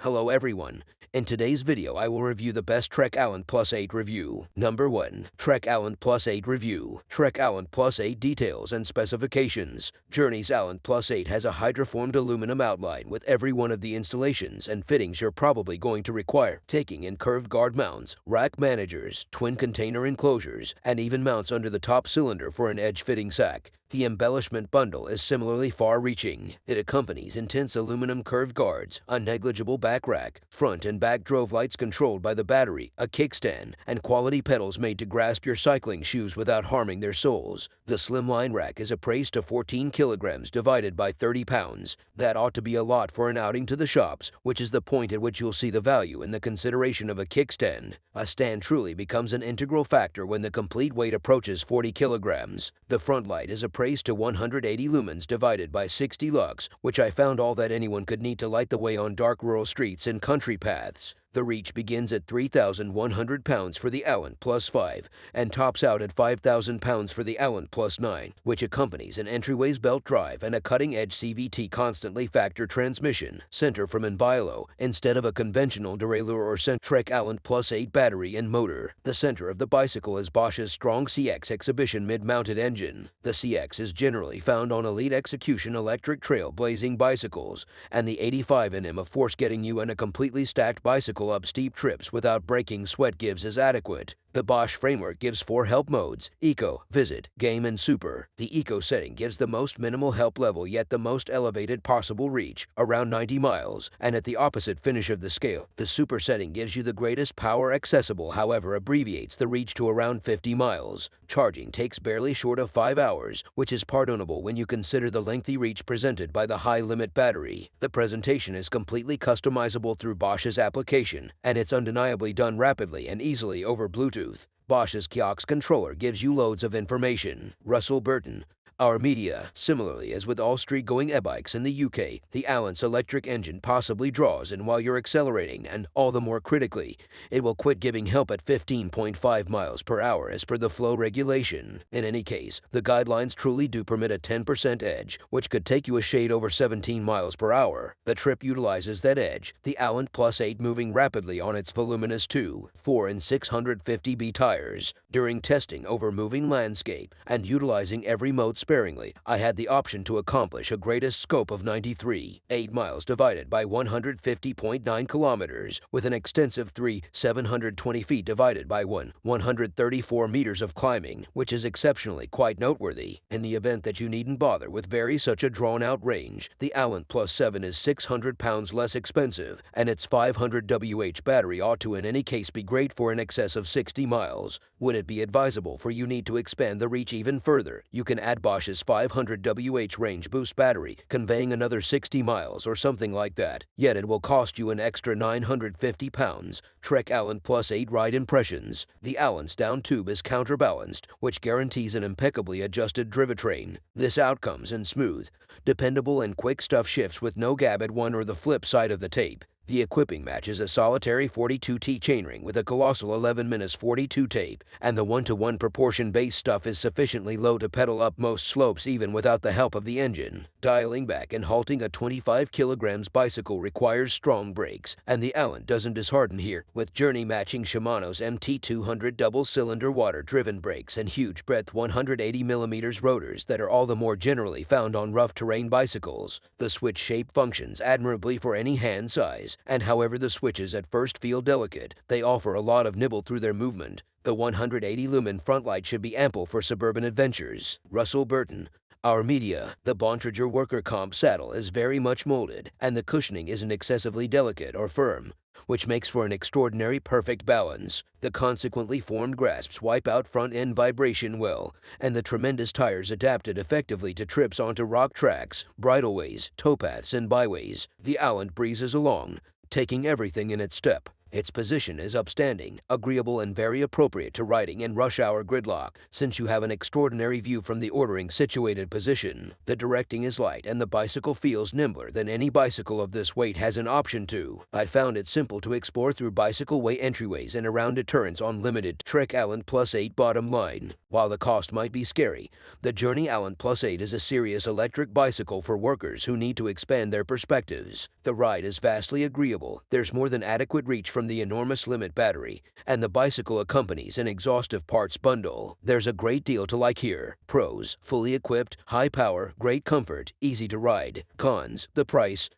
Hello everyone. In today's video I will review the best Trek Allant Plus 8 review. Number 1. Trek Allant Plus 8 Review. Trek Allant Plus 8 Details and Specifications. Journey's Allant Plus 8 has a hydroformed aluminum outline with every one of the installations and fittings you're probably going to require, taking in curved guard mounts, rack managers, twin container enclosures, and even mounts under the top cylinder for an edge-fitting sack. The embellishment bundle is similarly far-reaching. It accompanies intense aluminum curved guards, a negligible back rack, front and back drove lights controlled by the battery, a kickstand, and quality pedals made to grasp your cycling shoes without harming their soles. The slimline rack is appraised to 14 kilograms divided by 30 pounds. That ought to be a lot for an outing to the shops, which is the point at which you'll see the value in the consideration of a kickstand. A stand truly becomes an integral factor when the complete weight approaches 40 kilograms. The front light is appraised to 180 lumens divided by 60 lux, which I found all that anyone could need to light the way on dark rural streets and country paths. The reach begins at 3,100 pounds for the Allant Plus 5 and tops out at 5,000 pounds for the Allant Plus 9, which accompanies an entryways belt drive and a cutting-edge CVT constantly factor transmission, center from Envilo, instead of a conventional derailleur or Trek Allant Plus 8 battery and motor. The center of the bicycle is Bosch's strong CX Exhibition mid-mounted engine. The CX is generally found on elite execution electric trail-blazing bicycles, and the 85 Nm of force getting you in a completely stacked bicycle up steep trips without breaking sweat gives is adequate. The Bosch framework gives 4 help modes: Eco, Visit, Game, and Super. The Eco setting gives the most minimal help level yet the most elevated possible reach, around 90 miles, and at the opposite finish of the scale. The Super setting gives you the greatest power accessible, however abbreviates the reach to around 50 miles. Charging takes barely short of 5 hours, which is pardonable when you consider the lengthy reach presented by the high-limit battery. The presentation is completely customizable through Bosch's application, and it's undeniably done rapidly and easily over Bluetooth. Bosch's Kiox controller gives you loads of information. Russell Burton. Our media. Similarly as with all street-going e-bikes in the UK, the Allant's electric engine possibly draws in while you're accelerating, and all the more critically, it will quit giving help at 15.5 miles per hour as per the flow regulation. In any case, the guidelines truly do permit a 10% edge, which could take you a shade over 17 miles per hour. The trip utilizes that edge, the Allant Plus 8 moving rapidly on its voluminous 2, 4, and 650B tires. During testing over moving landscape and utilizing every mode sparingly, I had the option to accomplish a greatest scope of 93.8 miles divided by 150.9 kilometers, with an extensive 720 feet divided by 134 meters of climbing, which is exceptionally quite noteworthy. In the event that you needn't bother with such a drawn-out range, the Allant Plus 7 is 600 pounds less expensive, and its 500 Wh battery ought to in any case be great for in excess of 60 miles. Would it be advisable for you need to expand the reach even further, you can add Bosch's 500 Wh range boost battery, conveying another 60 miles or something like that. Yet it will cost you an extra 950 pounds. Trek Allant Plus 8 Ride Impressions. The Allant's down tube is counterbalanced, which guarantees an impeccably adjusted drivetrain. This outcomes in smooth, dependable and quick stuff shifts with no gab at one or the flip side of the tape. The equipping matches a solitary 42T chainring with a colossal 11-42 tape, and the 1-to-1 proportion base stuff is sufficiently low to pedal up most slopes even without the help of the engine. Dialing back and halting a 25 kilograms bicycle requires strong brakes, and the Allant doesn't dishearten here, with journey-matching Shimano's MT200 double-cylinder water-driven brakes and huge breadth 180mm rotors that are all the more generally found on rough-terrain bicycles. The switch shape functions admirably for any hand size, and however the switches at first feel delicate, they offer a lot of nibble through their movement. The 180 lumen front light should be ample for suburban adventures. Russell Burton. Our media. The Bontrager Worker Comp saddle is very much molded, and the cushioning isn't excessively delicate or firm, which makes for an extraordinary perfect balance. The consequently formed grasps wipe out front-end vibration well, and the tremendous tires adapted effectively to trips onto rock tracks, bridleways, towpaths, and byways. The Allant breezes along, taking everything in its step. Its position is upstanding, agreeable, and very appropriate to riding in rush hour gridlock, since you have an extraordinary view from the ordering situated position. The directing is light and the bicycle feels nimbler than any bicycle of this weight has an option to. I found it simple to explore through bicycle way entryways and around deterrents on limited Trak Allant Plus 8 bottom line. While the cost might be scary, the Journey Allant Plus 8 is a serious electric bicycle for workers who need to expand their perspectives. The ride is vastly agreeable, there's more than adequate reach from the enormous limit battery, and the bicycle accompanies an exhaustive parts bundle. There's a great deal to like here. Pros: fully equipped, high power, great comfort, easy to ride. Cons: the price,